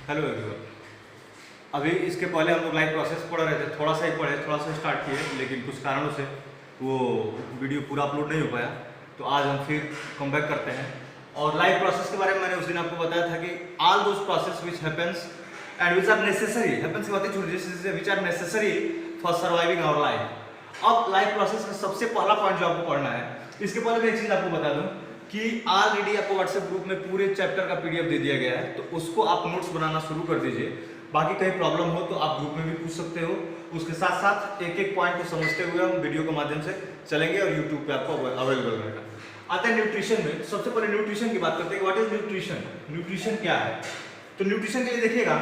Hello everyone. अभी इसके पहले हम लोग लाइव प्रोसेस पढ़ रहे थे, थोड़ा सा ही पढ़े, थोड़ा सा स्टार्ट किए, लेकिन कुछ कारणों से वो वीडियो पूरा अपलोड नहीं हो पाया। तो आज हम फिर कम बैक करते हैं। और लाइव प्रोसेस के बारे में मैंने उस दिन आपको बताया था कि all those process which happens and which are necessary, happens की बातें छोड़ दीजिए, which are necessary for surviving our life. अब लाइव प्रोसेस का सबसे पहला पॉइंट जो आपको पढ़ना है, इसके पहले मैं एक चीज आपको बता दूं कि ऑलरेडी आपको व्हाट्सएप ग्रुप में पूरे चैप्टर का पीडीएफ दे दिया गया है, तो उसको आप नोट्स बनाना शुरू कर दीजिए। बाकी कहीं प्रॉब्लम हो तो आप ग्रुप में भी पूछ सकते हो। उसके साथ साथ एक एक पॉइंट को समझते हुए हम वीडियो के माध्यम से चलेंगे और यूट्यूब पे आपको अवेलेबल रहेगा। आते हैं न्यूट्रिशन में। सबसे पहले न्यूट्रिशन की बात करते हैं। What is nutrition? न्यूट्रिशन क्या है? तो न्यूट्रिशन के लिए देखिएगा,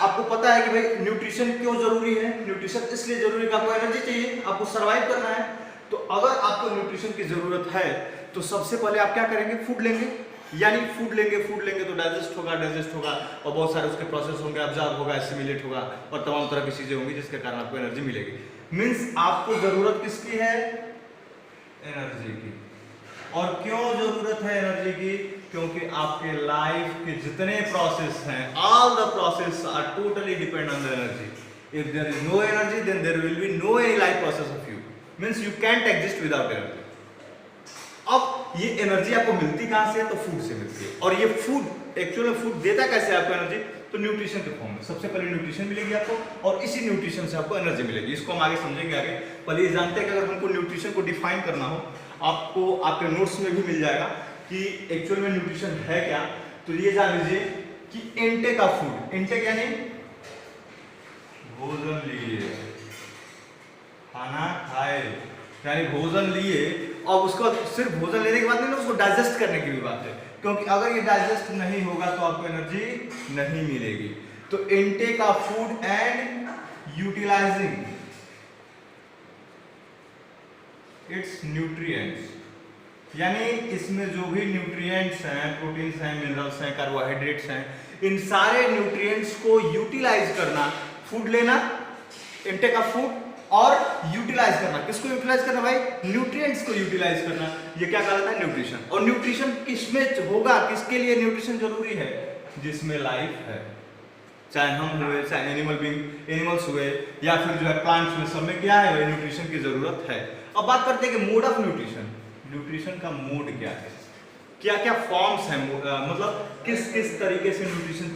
आपको पता है कि भाई न्यूट्रिशन क्यों जरूरी है। न्यूट्रिशन इसलिए जरूरी है कि आपको एनर्जी चाहिए, आपको सर्वाइव करना है। तो अगर आपको न्यूट्रिशन की जरूरत है तो सबसे पहले आप क्या करेंगे? फूड लेंगे, यानी फूड लेंगे तो डाइजेस्ट होगा और बहुत सारे उसके प्रोसेस होंगे, ऑब्जर्व होगा, एसिमिलेट होगा और तमाम तरह की चीजें होंगी जिसके कारण आपको एनर्जी मिलेगी। मींस आपको जरूरत किसकी है? एनर्जी की। और क्यों जरूरत है एनर्जी की? क्योंकि आपके लाइफ के जितने प्रोसेस हैं, all the process are totally depend on the energy. If there is no energy then there will be no any life process of you. Means you can't exist without energy. अब ये energy आपको मिलती कहां से है? तो food से मिलती है। और ये फूड एक्चुअल में फूड देता कैसे आपको एनर्जी? तो न्यूट्रिशन के फॉर्म में। सबसे पहले न्यूट्रिशन मिलेगी आपको और इसी न्यूट्रिशन से आपको एनर्जी मिलेगी। इसको हम आगे समझेंगे आगे। पहले ये जानते हैं कि अगर हमको न्यूट्रिशन को डिफाइन करना हो, आपको आपके नोट्स में भी मिल जाएगा कि एक्चुअल में न्यूट्रिशन है क्या। तो ये जान लीजिए कि इनटेक ऑफ फूड, इनटेक यानी भोजन लिए, खाना खाए, यानी भोजन लिए। और उसको सिर्फ भोजन लेने की बात नहीं, उसको डाइजेस्ट करने की भी बात है, क्योंकि अगर ये डाइजेस्ट नहीं होगा तो आपको एनर्जी नहीं मिलेगी। तो intake of food and utilizing its nutrients, यानी इसमें जो भी न्यूट्रिएंट्स हैं, प्रोटीन्स हैं, मिनरल्स हैं, कार्बोहाइड्रेट्स हैं, इन सारे न्यूट्रिएंट्स को यूटिलाइज करना। फूड लेना, इनटेक ऑफ फूड, और यूटिलाइज करना। किसको यूटिलाइज करना भाई? न्यूट्रिएंट्स को यूटिलाइज करना। ये क्या कहलाता है? न्यूट्रिशन। और न्यूट्रिशन किसमें होगा? किसके लिए न्यूट्रिशन जरूरी है? जिसमें लाइफ है, चाहे हम हुए, चाहे एनिमल बीइंग, एनिमल्स हुए, या फिर जो है प्लांट्स हुए, सब में क्या है? न्यूट्रिशन की जरूरत है। अब बात करते हैं कि मोड ऑफ न्यूट्रिशन। न्यूट्रिशन का मोड क्या है, क्या क्या फॉर्म्स हैं, मतलब किस किस तरीके से न्यूट्रिशन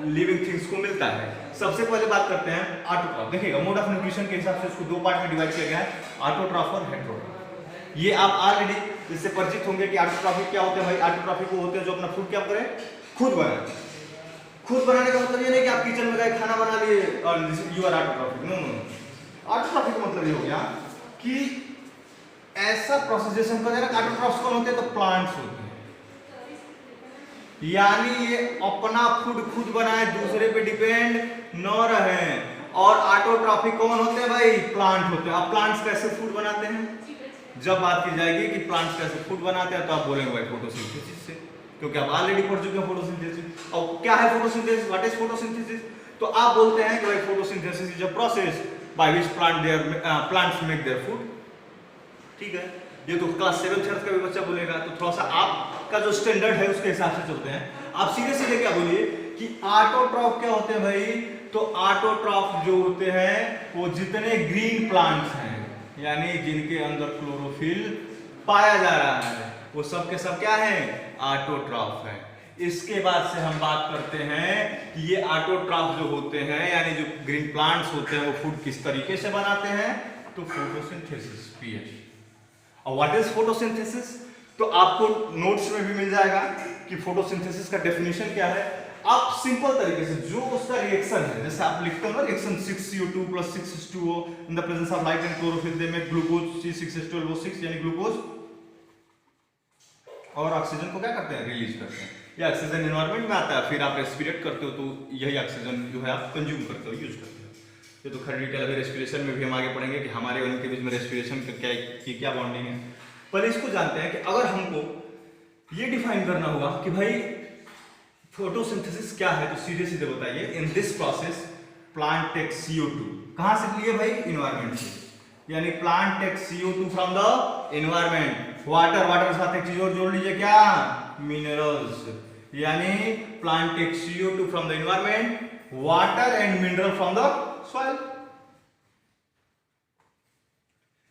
लिविंग थिंग्स को मिलता है। सबसे पहले बात करते हैं ऑटोट्रॉफ। देखिएगा, मोड ऑफ न्यूट्रिशन के हिसाब से इसको दो पार्ट में डिवाइड किया गया है, ऑटोट्रॉफ और हेटेरोट्रॉफ। ये आप ऑलरेडी इससे परिचित होंगे कि ऑटोट्रॉफिक क्या होते हैं भाई। ऑटोट्रॉफिक वो होते हैं जो अपना फूड क्या करें? खुद बनाए। खुद बनाने का मतलब ये नहीं कि आप किचन में गए, खाना बना लिए और you are autotrophic. No no, autotrophic का मतलब ये हो गया कि ऐसा प्रोसेस जैसे हम कहते हैं ना, ऑटोट्रॉफ्स कौन होते हैं? तो प्लांट्स होते हैं। यानी ये अपना फूड खुद बनाए, दूसरे पे डिपेंड न रहे। और ऑटोट्रॉफिक कौन होते हैं भाई? प्लांट होते हैं। अब प्लांट्स कैसे फूड बनाते हैं? जब बात की जाएगी कि प्लांट्स कैसे फूड बनाते हैं तो आप बोलेंगे भाई फोटोसिंथेसिस से, क्योंकि आप ऑलरेडी पढ़ चुके हैं फोटोसिंथेसिस। और क्या है फोटोसिंथेसिस? What is photosynthesis? तो आप बोलते हैं कि भाई photosynthesis is a process by which plants make their food. ठीक है, ये तो क्लास 7th का भी बच्चा बोलेगा, तो थोड़ा सा आपका जो स्टैंडर्ड है उसके हिसाब से चलते हैं। आप सीधे सीधे क्या बोलिए कि ऑटोट्रॉफ क्या होते हैं भाई? तो ऑटोट्रॉफ जो होते हैं वो जितने ग्रीन प्लांट्स हैं, यानी जिनके अंदर क्लोरोफिल पाया जा रहा है, वो सब के सब क्या है? ऑटोट्रॉफ है। इसके बाद से हम बात करते हैं कि ये ऑटोट्रॉफ जो होते हैं, यानी जो ग्रीन प्लांट्स होते हैं, वो फूड किस तरीके से बनाते हैं? तो फोटोसिंथेसिस, पीएच। और व्हाट इज फोटोसिंथेसिस? तो आपको नोट्स में भी मिल जाएगा कि फोटोसिंथेसिस का डेफिनेशन क्या है। आप सिंपल तरीके से जो उसका रिएक्शन है, जैसे आप लिखते हो ना reaction 6CO2 + 6H2O in the presence of light and chlorophyll they make glucose C6H12O6, यानी ग्लूकोज और ऑक्सीजन को क्या करते हैं? रिलीज करते हैं। ये ऑक्सीजन एनवायरनमेंट में आता है, फिर आप रेस्पिरेट करते हो तो यही ऑक्सीजन जो है आप कंज्यूम करते हो, यूज करते हो। ये तो खैर डिटेल अभी रेस्पिरेशन में भी हम आगे पढ़ेंगे कि हमारे और इनके बीच में रेस्पिरेशन का क्या बॉन्डिंग है। पहले इसको जानते हैं कि अगर हमको ये डिफाइन करना होगा कि भाई फोटोसिंथेसिस क्या है, तो सीधे सीधे बताइए। In this process plant take CO2, कहां से लिए भाई? इन्वायरमेंट से। यानी plant take CO2 from the environment. Water, water के साथ एक चीज और जोड़ लीजिए, क्या? मिनरल्स। यानी plant take CO2 from the environment, water and mineral from the soil.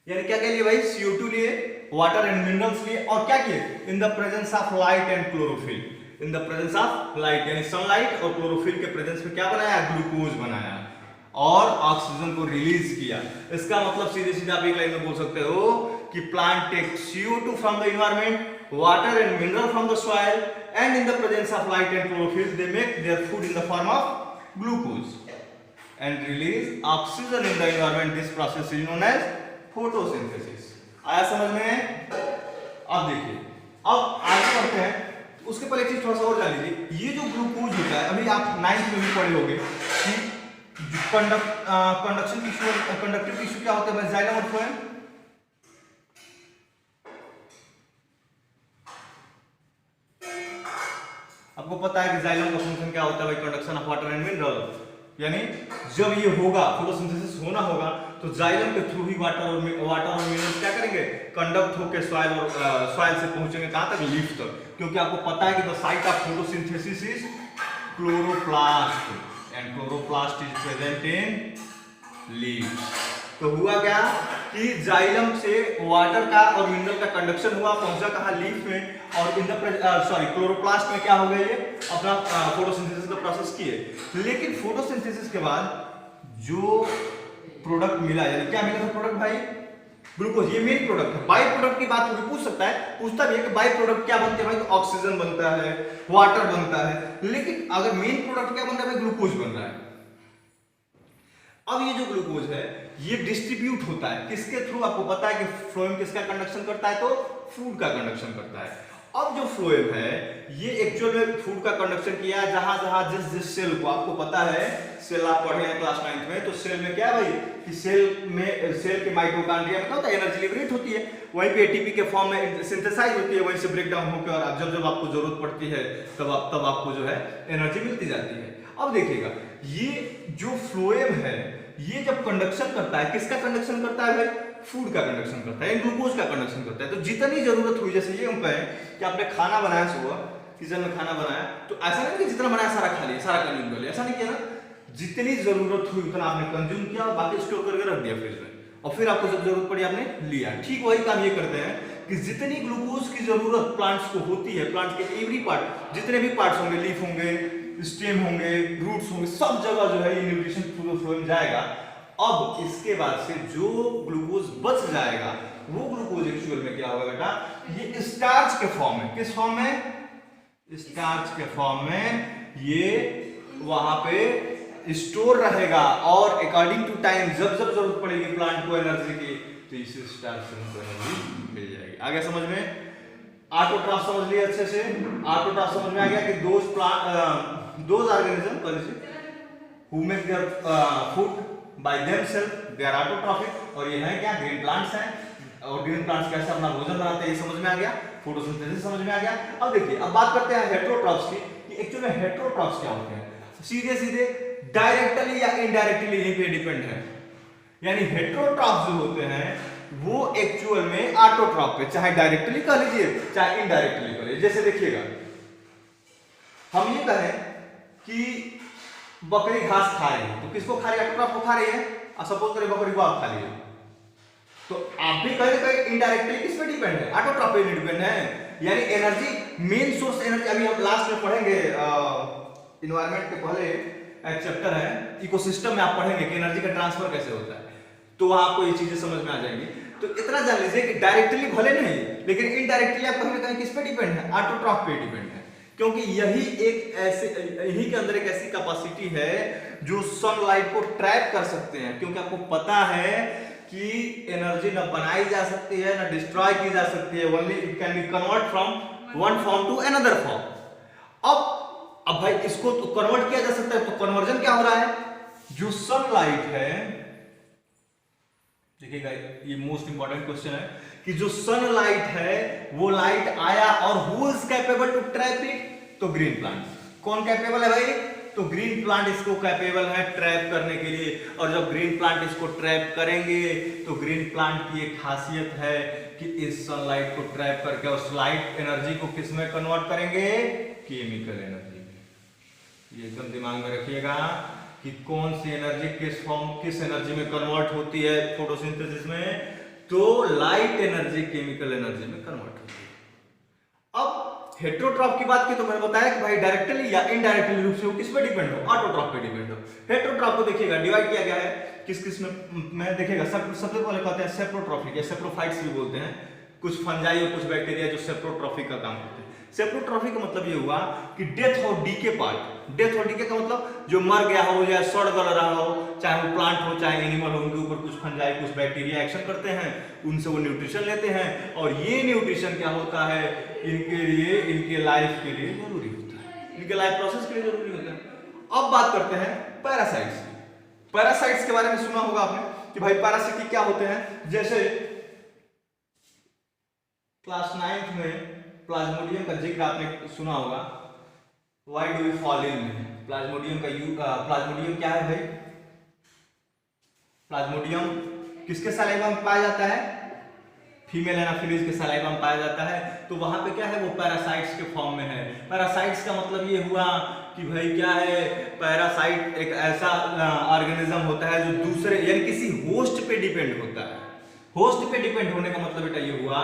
यानी क्या क्या लिए भाई, CO2 लिए, वाटर एंड मिनरल्स लिए, और क्या किए, in the presence of light and chlorophyll. In the presence of light यानी सनलाइट और क्लोरोफिल के प्रेजेंस में क्या बनाया, ग्लूकोज बनाया और ऑक्सीजन को रिलीज किया। इसका मतलब सीधे सीधे आप एक लाइन में बोल सकते हो कि plant take CO2 from the environment, water and mineral from the soil, and in the presence of light and chlorophyll they make their food in the form of glucose and release oxygen in the environment. This process is known as photosynthesis. आया समझ में? अब देखिए, अब आगे बढ़ते हैं। उसके पहले एक चीज थोड़ा सा और जान लीजिए, ये जो ग्लूकोज होता है, अभी आप 9th में भी पढ़े होंगे कि कंडक्टिव टिश्यू क्या होता है, जाइलम और फ्लोएम। आपको पता है कि जाइलम का फंक्शन क्या होता है भाई, conduction of water and mineral. यानी जब ये होगा, फोटोसिंथेसिस होना होगा, तो जाइलम के थ्रू ही वाटर और मिनरल्स क्या करेंगे, कंडक्ट होकर सॉइल से पहुंचेंगे कहां तक, लीफ तक। क्योंकि आपको पता है कि the site of photosynthesis is chloroplast and chloroplast is present in leaf. तो हुआ क्या कि जाइलम से वाटर का और मिनरल का कंडक्शन हुआ, पहुंचा कहां, लीफ में, और इन द क्लोरोप्लास्ट में क्या हो गया, ये अपना फोटोसिंथेसिस का प्रोसेस किए। लेकिन फोटोसिंथेसिस के बाद जो प्रोडक्ट मिला, यानी क्या मिला था प्रोडक्ट भाई, ग्लूकोज। ये मेन प्रोडक्ट है। बाई प्रोडक्ट की बात होगी, पूछ सकता है, पूछता भी है कि बाई प्रोडक्ट क्या बनते हैं भाई, तो ऑक्सीजन बनता है, वाटर बनता है। लेकिन अगर मेन प्रोडक्ट क्या बन रहा है, ग्लूकोज बन रहा है। अब ये जो ग्लूकोज है ये डिस्ट्रीब्यूट होता है किसके थ्रू, आपको पता है कि फ्लोएम किसका कंडक्शन करता है, तो फूड का कंडक्शन करता है। अब जो फ्लोएम है ये एक्चुअल में फूड का कंडक्शन किया है, जहां जहां जिस सेल को, आपको पता है सेल आप पढ़े हैं क्लास 9th में, तो सेल में क्या है भाई कि सेल के माइटोकॉन्ड्रिया में क्या होता है, एनर्जी लिबरेट होती है, वहीं पे एटीपी के फॉर्म में सिंथेसाइज होती है, वहीं से ब्रेक डाउन होकर और जब जब आपको जरूरत पड़ती है तब आपको जो है एनर्जी मिलती जाती है। अब देखिएगा ये जो फ्लोएम है ये जब कंडक्शन करता है, किसका कंडक्शन करता है भाई, फूड का कंडक्शन करता है, ग्लूकोज का कंडक्शन करता है। तो जितनी जरूरत हुई, जैसे ये हम कहें कि आपने खाना बनाया, सुबह किचन में खाना बनाया, तो ऐसा नहीं कि जितना बनाया सारा खा लिया, सारा कंज्यूम कर लिया, ऐसा नहीं किया ना, जितनी जरूरत हुई उतना आपने कंज्यूम किया, बाकी स्टोर करके रख दिया फ्रिज में, और फिर आपको जब जरूरत पड़ी आपने लिया। ठीक वही काम ये करते हैं कि जितनी ग्लूकोज की जरूरत प्लांट्स को होती है, प्लांट के एवरी पार्ट, जितने भी पार्ट्स होंगे, लीफ होंगे, स्टेम होंगे, रूट्स होंगे, सब जगह जो है ये न्यूट्रिशन थ्रू फ्लोएम जाएगा। अब इसके बाद से जो ग्लूकोज बच जाएगा वो ग्लूकोज एक्चुअल में क्या होगा बेटा, ये स्टार्च के फॉर्म में, किस फॉर्म में, स्टार्च के फॉर्म में ये वहां पे स्टोर रहेगा, और अकॉर्डिंग टू टाइम जब जब जरूरत पड़ेगी प्लांट को एनर्जी की, तो इस स्टार्च से हमको एनर्जी मिल जाएगी। आगे समझ में, ऑटोट्रॉफ समझ लिया अच्छे से, ऑटोट्रॉफ समझ में आ गया कि those organism who make their food by themselves, they are autotrophic, और ये है क्या, ग्रीन प्लांट्स हैं, और ग्रीन प्लांट्स कैसे अपना भोजन बनाते हैं ये समझ में आ गया, फोटोसिंथेसिस समझ में आ गया। अब देखिए, अब बात करते हैं हेटेरोट्रॉफ्स की, कि एक्चुअली में हेटेरोट्रॉफ्स क्या होते हैं। सीधे सीधे डायरेक्टली या इनडायरेक्टली यहीं पे डिपेंड है। यानी हेटेरोट्रॉफ्स जो होते हैं वो एक्चुअल में ऑटोट्रॉफ पे, चाहे डायरेक्टली कह लीजिए चाहे इनडायरेक्टली कह लीजिए। जैसे देखिएगा, हम ये कहें कि बकरी घास खा रही है, तो किसको खा रही है, ऑटोट्रॉफ को खा रही है, और सपोज करें बकरी को आप खा लिए, तो आप भी कहीं इनडायरेक्टली किस पे डिपेंड है, ऑटोट्रॉफ पे डिपेंड है। यानी एनर्जी, मेन सोर्स एनर्जी, अभी हम लास्ट में पढ़ेंगे एनवायरनमेंट के पहले एक चैप्टर है इकोसिस्टम में, आप पढ़ेंगे कि एनर्जी का ट्रांसफर कैसे होता है, तो वहां आपको ये चीजें समझ में आ जाएंगी। तो इतना जान लीजिए कि डायरेक्टली भले नहीं, लेकिन इनडायरेक्टली आप कहीं ना कहीं किस पे डिपेंड है, ऑटोट्रॉफ पे डिपेंड है। क्योंकि यही के अंदर एक ऐसी कैपेसिटी है जो सनलाइट को ट्रैप कर सकते हैं। क्योंकि आपको पता है कि एनर्जी न बनाई जा सकती है न डिस्ट्रॉय की जा सकती है, only it can be convert from one form to another form. अब भाई इसको तो कन्वर्ट किया जा सकता है, तो कन्वर्जन क्या हो रहा है, जो सनलाइट है, देखिएगा ये मोस्ट इंपॉर्टेंट क्वेश्चन है कि जो सनलाइट है वो लाइट आया और who is capable to trap it, तो ग्रीन प्लांट। कौन कैपेबल है भाई, तो ग्रीन प्लांट इसको कैपेबल है ट्रैप करने के लिए। और जब ग्रीन प्लांट इसको ट्रैप करेंगे तो ग्रीन प्लांट की एक खासियत है कि इस सनलाइट को ट्रैप करके उस लाइट एनर्जी को किस में कन्वर्ट करेंगे, केमिकल एनर्जी में। ये एकदम दिमाग में रखिएगा कि कौन सी एनर्जी किस एनर्जी में कन्वर्ट होती है फोटोसिंथेसिस में, तो लाइट एनर्जी केमिकल एनर्जी में कन्वर्ट होती है। अब हेट्रोट्रॉप की बात की तो मैंने बताया कि भाई डायरेक्टली या इनडायरेक्टली रूप से वो किस पे डिपेंड हो, ऑटोट्रॉप पे डिपेंड हो। हेट्रोट्रॉप को देखिएगा डिवाइड किया गया है किस किस में देखिएगा। सबसे पहले कहते हैं सेप्रोट्रॉफिक या सेप्रोफाइट्स भी बोलते हैं, कुछ फंजाई और कुछ बैक्टीरिया जो सेप्रोट्रॉफिक का काम करते हैं। सेप्रोट्रॉफिक का मतलब ये हुआ कि डेथ और डीके पार्ट। डेथ और डीके का मतलब जो मर गया हो या सड़ गल रहा हो, चाहे वो प्लांट हो चाहे एनिमल हो, उनके ऊपर कुछ फंजाई कुछ बैक्टीरिया एक्शन करते हैं, उनसे वो न्यूट्रिशन लेते हैं और ये न्यूट्रिशन क्या होता है इनके लिए, इनके लाइफ के लिए जरूरी होता है, इनके लाइफ प्रोसेस के लिए जरूरी होता है। अब बात करते हैं पैरासाइट्स की। पैरासाइट्स के बारे में सुना होगा आपने कि भाई पैरासाइट क्या होते हैं। जैसे क्लास 9th में प्लाज्मोडियम का जिक्र आपने सुना होगा, why do we fall in में। प्लाज्मोडियम प्लाज्मोडियम क्या है भाई, प्लाज्मोडियम किसके सलाइवा में पाया जाता है, फीमेल एनाफिलीज के सलाइवा में पाया जाता है। तो वहां पे क्या है, वो पैरासाइट्स के फॉर्म में है। पैरासाइट्स का मतलब ये हुआ कि भाई क्या है, पैरासाइट एक ऐसा ऑर्गेनिज्म होता है जो दूसरे यानी किसी होस्ट पे डिपेंड होता है। होस्ट पे डिपेंड होने का मतलब बेटा ये हुआ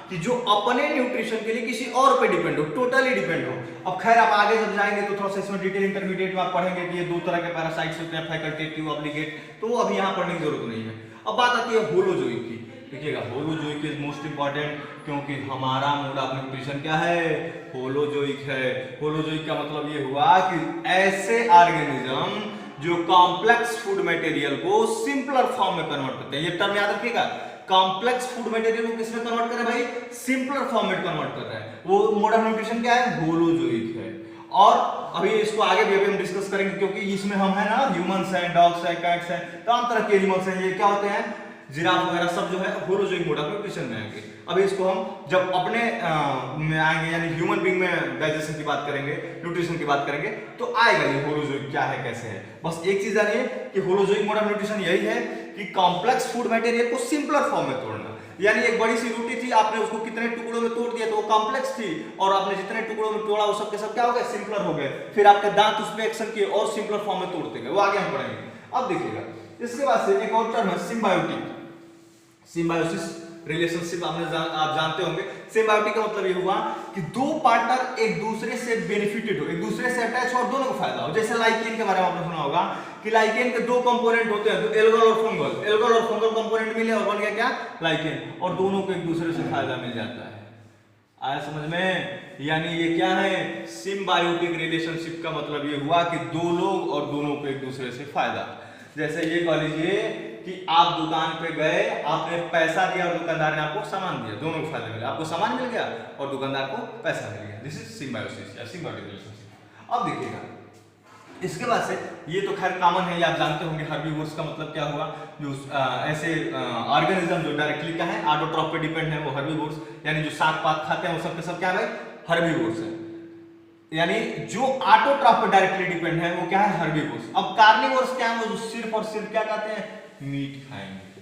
कि जो अपने न्यूट्रिशन के लिए किसी और पे डिपेंड हो, टोटली डिपेंड हो। अब खैर आप आगे जब जाएंगे तो थोड़ा सा इसमें डिटेल इंटरमीडिएट में आप पढ़ेंगे कि ये दो तरह के पैरासाइट्स होते हैं, फैकल्टेटिव, ऑब्लिगेट, तो अभी यहाँ पढ़ने की जरूरत नहीं है। अब बात आती है होलोजोइक की। देखिएगा होलोजोइक इज मोस्ट इंपॉर्टेंट क्योंकि हमारा मोड ऑफ न्यूट्रिशन क्या है, होलोजोइक है। होलोजोइक का मतलब ये हुआ कि ऐसे ऑर्गेनिज्म जो कॉम्प्लेक्स फूड मटेरियल को सिंपलर फॉर्म में कन्वर्ट करते हैं। ये टर्म याद रखिएगा, कॉम्प्लेक्स फूड मटेरियल को किसमें कन्वर्ट कर रहे हैं भाई, सिंपलर फॉर्म में कन्वर्ट कर रहे हैं। वो मोड ऑफ न्यूट्रिशन क्या है, होलोजोइक है। और अभी इसको आगे भी हम डिस्कस करेंगे क्योंकि इसमें हम है ना, ह्यूमंस हैं, डॉग्स हैं, कैट्स हैं, तमाम तरह के एनिमल्स हैं। ये क्या होते हैं, जिराफ वगैरह सब जो है होलोजोइक मोड ऑफ न्यूट्रिशन में आएंगे। अभी इसको हम जब अपने में आएंगे यानी ह्यूमन बीइंग में डाइजेशन की बात करेंगे, न्यूट्रिशन की बात करेंगे तो आएगा ये होलोजोइक क्या है कैसे है। बस एक चीज जानिए कि होलोजोइक मोड ऑफ न्यूट्रिशन यही है कि कॉम्प्लेक्स फूड मटेरियल को सिंपलर फॉर्म में तोड़ना। यानी एक बड़ी सी रोटी थी, आपने उसको कितने टुकड़ों में तोड़ दिया तो वो कॉम्प्लेक्स थी, और आपने जितने टुकड़ों में तोड़ा वो सब के सब क्या हो गए, सिंपलर हो गए। फिर आपके दांत उस पर एक्शन किए और सिंपलर फॉर्म में तोड़ते गए, वो आगे हम पढ़ेंगे। अब देखिएगा इसके बाद से एक और टर्म है सिम्बायोटिक। सिम्बायोसिस रिलेशनशिप आप जानते होंगे। सिम्बायोटिक का मतलब ये हुआ कि दो पार्टनर एक दूसरे से बेनिफिटेड हो, एक दूसरे से अटैच हो और दोनों को फायदा हो। जैसे लाइकेन के बारे में आपने सुना होगा कि लाइकेन के दो कंपोनेंट होते हैं, तो एल्गल और फंगल। एल्गल और फंगल कंपोनेंट मिले और बन गया क्या, लाइकेन, और दोनों को एक दूसरे से फायदा मिल जाता है। आया समझ में, यानी ये क्या है, सिम्बायोटिक रिलेशनशिप का मतलब ये हुआ कि दो लोग और दोनों को एक दूसरे से फायदा। जैसे ये कह लीजिए कि आप दुकान पे गए, आपने पैसा दिया और दुकानदार ने आपको सामान दिया, दोनों को फायदा मिला, आपको सामान मिल गया और दुकानदार को पैसा मिल गया। दिस इज सिम्बायोसिस या सिम्बायोटिक रिलेशनशिप। अब देखिएगा इसके बाद से ये तो खैर कॉमन है, ये आप जानते होंगे। हर्बीवोर्स का मतलब क्या हुआ, जो ऐसे ऑर्गेनिज्म जो डायरेक्टली क्या है, ऑटोट्रॉप पे डिपेंड है, वो हर्बीवोर्स, यानी जो साग पात खाते हैं वो सब के सब क्या है भाई, हर्बीवोर्स है। यानी जो ऑटोट्रॉप पे डायरेक्टली डिपेंड है वो क्या है, हर्बीवोर्स। अब कार्निवोर्स क्या है, वो जो सिर्फ और सिर्फ क्या खाते हैं, मीट खाएंगे।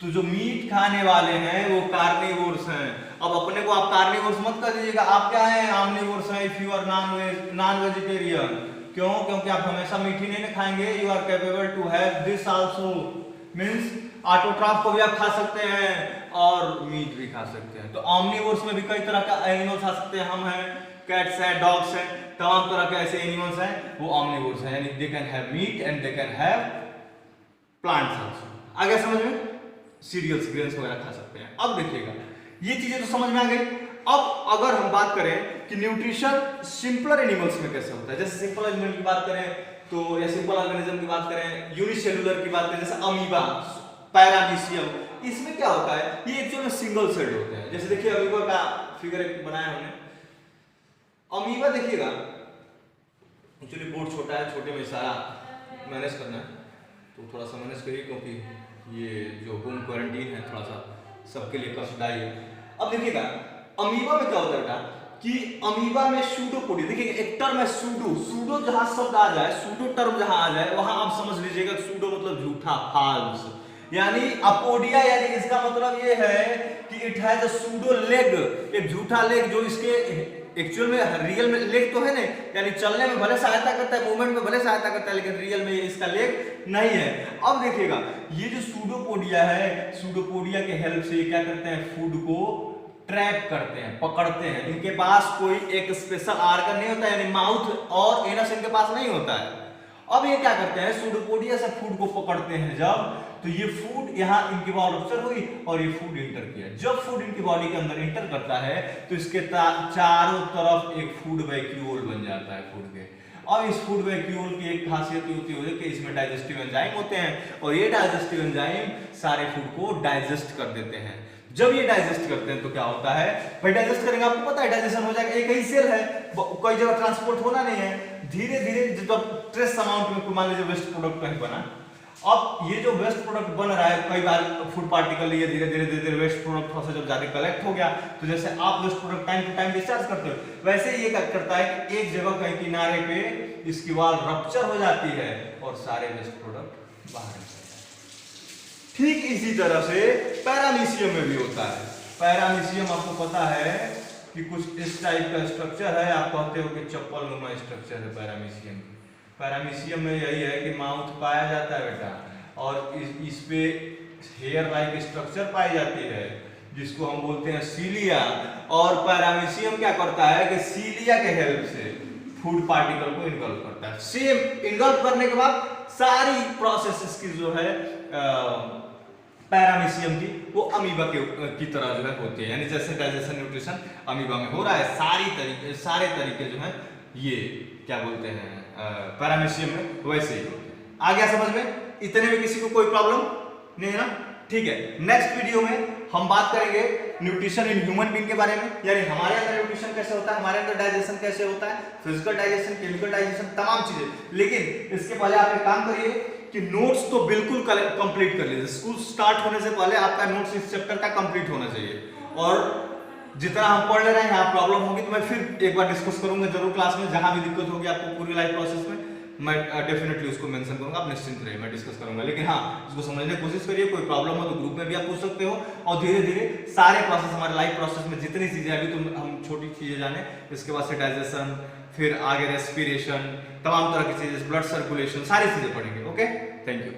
तो जो मीट खाने वाले हैं वो कार्निवोर्स हैं। अब अपने को आप कार्निवोर्स मत कर दीजिएगा, आप क्या है, ऑमनिवोर्स हैं if you are non vegetarian. क्यों, क्योंकि आप हमेशा मीट ही नहीं खाएंगे, you are capable to have this also, means autotroph को भी आप खा सकते हैं और मीट भी खा सकते हैं। तो ऑमनिवोर्स में भी कई तरह का एनिमल्स आ सकते हैं, हम हैं, कैट्स हैं, डॉग्स हैं, तमाम तरह के ऐसे एनिमल्स हैं, वो ऑमनिवोर्स हैं, यानी they can have meat and they can have plants also. आ गया समझ में, सीरियल्स ग्रेन्स वगैरह खा सकते हैं। अब देखिएगा ये चीजें तो समझ में आ गई। अब अगर हम बात करें कि न्यूट्रिशन सिंपलर एनिमल्स में कैसे होता है, जैसे सिंपल एनिमल की बात करें तो, या सिंपल ऑर्गेनिज्म की बात करें, यूनिसेलुलर की बात करें, जैसे अमीबा, पैरामीशियम, इसमें क्या होता है, ये एक्चुअली में सिंगल सेल्ड होते हैं। जैसे देखिए अमीबा का फिगर एक बनाया हमने। अमीबा देखिएगा एक्चुअली बोर्ड छोटा है, छोटे में सारा मैनेज करना है तो थोड़ा सा मैनेज करिए, क्योंकि ये जो होम क्वारंटीन है थोड़ा सा सबके लिए कष्टदायी है। अब देखिएगा अमीबा में क्या होता है बेटा कि अमीबा में सूडोपोडी, देखिए एक टर्म है सूडो, सूडो जहां शब्द आ जाए, सूडो टर्म जहां आ जाए वहां आप समझ लीजिएगा सूडो मतलब झूठा, फाल्स। यानी अपोडिया, यानी इसका मतलब ये है कि it has a pseudo leg, एक झूठा लेग जो इसके एक्चुअल में रियल में लेग तो है नहीं, यानी चलने में भले सहायता करता है, मूवमेंट में भले सहायता करता है, लेकिन रियल में इसका लेग नहीं है। अब देखिएगा ये जो सूडोपोडिया है, सूडोपोडिया के हेल्प से क्या करते हैं, फूड को ट्रैप करते हैं, पकड़ते हैं। इनके पास कोई एक स्पेशल आर्गन नहीं होता है, यानी माउथ और एनस इनके पास नहीं होता है। अब ये क्या करते हैं, सूडोपोडिया से फूड को पकड़ते हैं जब, तो ये फूड यहाँ इनकी बॉडी रप्चर हुई और ये फूड इंटर किया। जब फूड इनकी बॉडी के अंदर इंटर करता है तो इसके चारों तरफ एक फूड वैक्यूल बन जाता है फूड के। अब इस फूड वैक्यूल की एक खासियत होती है कि इसमें डाइजेस्टिव एंजाइम होते हैं और ये डाइजेस्टिव एंजाइम सारे फूड को डाइजेस्ट कर देते हैं। जब ये डाइजेस्ट करते हैं तो क्या होता है भाई, डाइजेस्ट करेंगे, आपको पता है डाइजेशन हो जाएगा, एक ही सेल है, कोई जगह ट्रांसपोर्ट होना नहीं है। धीरे धीरे जब ट्रेस अमाउंट में मान लीजिए वेस्ट प्रोडक्ट कहीं बना, अब ये जो वेस्ट प्रोडक्ट बन रहा है, कई बार फूड पार्टिकल ये धीरे धीरे वेस्ट प्रोडक्ट थोड़ा सा जब ज्यादा कलेक्ट हो गया, तो जैसे आप waste product time to time discharge करते हो, वैसे ये क्या करता है कि एक जगह कहीं किनारे पे इसकी वॉल रप्चर हो जाती है और सारे वेस्ट प्रोडक्ट बाहर निकल जाते हैं। ठीक इसी तरह से पैरामीशियम में भी होता है। पैरामीशियम आपको पता है कि कुछ इस टाइप का स्ट्रक्चर है, आप कहते हो कि चप्पल नुमा स्ट्रक्चर है पैरामीशियम। पैरामीशियम में यही है कि माउथ पाया जाता है बेटा, और इस पे हेयर लाइक स्ट्रक्चर पाई जाती है जिसको हम बोलते हैं सीलिया। और पैरामीशियम क्या करता है कि सीलिया के हेल्प से फूड पार्टिकल को इनगल्फ करता है। सेम इनगल्फ करने के बाद सारी प्रोसेस की जो है पैरामीशियम की वो अमीबा की तरह जो है होती है, यानी जैसे डाइजेशन न्यूट्रिशन अमीबा में हो रहा है, सारे तरीके जो है ये क्या बोलते हैं पैरामीशियम में वैसे ही होते हैं। आ गया समझ में? इतने में किसी को कोई प्रॉब्लम नहीं है ना? ठीक है, नेक्स्ट वीडियो में हम बात करेंगे न्यूट्रिशन इन ह्यूमन बीइंग के बारे में, यानी हमारे अंदर न्यूट्रिशन कैसे होता है, हमारे अंदर डाइजेशन कैसे होता है, फिजिकल डाइजेशन, केमिकल डाइजेशन, तमाम चीजें। लेकिन इसके पहले आप एक काम करिए कि नोट्स तो बिल्कुल कंप्लीट कर लीजिए। स्कूल स्टार्ट होने से पहले आपका नोट्स इस चैप्टर का कंप्लीट होना चाहिए। और जितना हम पढ़ ले रहे हैं, यहाँ प्रॉब्लम होगी तो मैं फिर एक बार डिस्कस करूंगा जरूर क्लास में। जहां भी दिक्कत होगी आपको पूरी लाइफ प्रोसेस में, मैं डेफिनेटली उसको मेंशन करूंगा, आप निश्चिंत रहिए, मैं डिस्कस करूंगा। लेकिन हाँ, इसको समझने की कोशिश करिए। कोई प्रॉब्लम हो तो ग्रुप में भी आप पूछ सकते हो। और धीरे धीरे सारे प्रोसेस, हमारे लाइफ प्रोसेस में जितनी चीजें अभी तो हम छोटी चीजें जाने, इसके बाद से डाइजेशन, फिर आगे रेस्पिरेशन, तमाम तरह की चीजें, ब्लड सर्कुलेशन, सारी चीजें पढ़ेंगे। Okay, thank you.